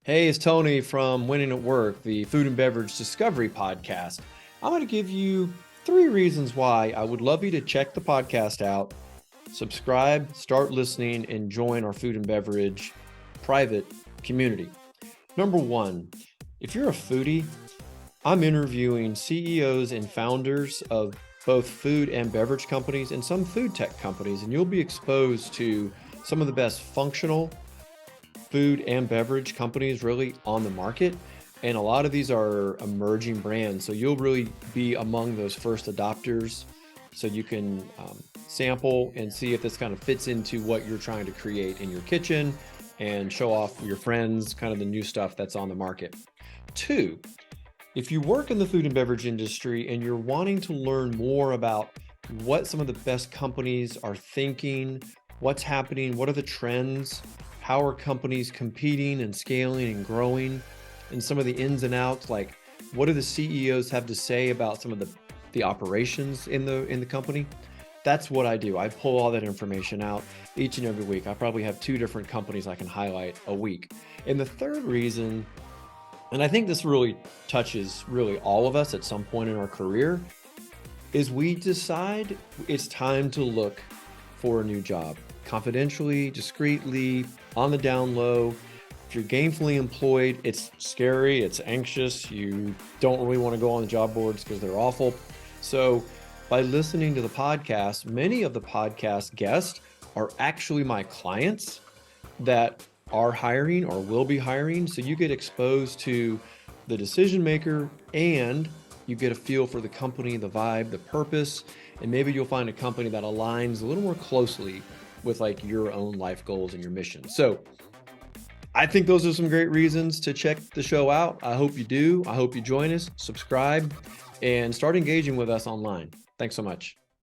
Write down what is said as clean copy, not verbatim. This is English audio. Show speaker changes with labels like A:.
A: Hey, it's Tony from Winning at Work, the food and beverage discovery podcast. I'm going to give you 3 reasons why I would love you to check the podcast out, subscribe, start listening, and join our food and beverage private community. Number one, if you're a foodie, I'm interviewing CEOs and founders of both food and beverage companies and some food tech companies, and you'll be exposed to some of the best functional food and beverage companies really on the market. And a lot of these are emerging brands. So you'll really be among those first adopters. So you can sample and see if this kind of fits into what you're trying to create in your kitchen and show off your friends, kind of the new stuff that's on the market. Two, if you work in the food and beverage industry and you're wanting to learn more about what some of the best companies are thinking, what's happening, what are the trends, how are companies competing and scaling and growing, and some of the ins and outs, like what do the CEOs have to say about some of the operations in the company? That's what I do. I pull all that information out each and every week. I probably have 2 different companies I can highlight a week. And the third reason, and I think this really touches really all of us at some point in our career, is we decide it's time to look for a new job. Confidentially, discreetly, on the down low. If you're gainfully employed, it's scary, it's anxious. You don't really want to go on the job boards because they're awful. So by listening to the podcast, many of the podcast guests are actually my clients that are hiring or will be hiring. So you get exposed to the decision maker and you get a feel for the company, the vibe, the purpose, and maybe you'll find a company that aligns a little more closely with like your own life goals and your mission. So I think those are some great reasons to check the show out. I hope you do. I hope you join us, subscribe, and start engaging with us online. Thanks so much.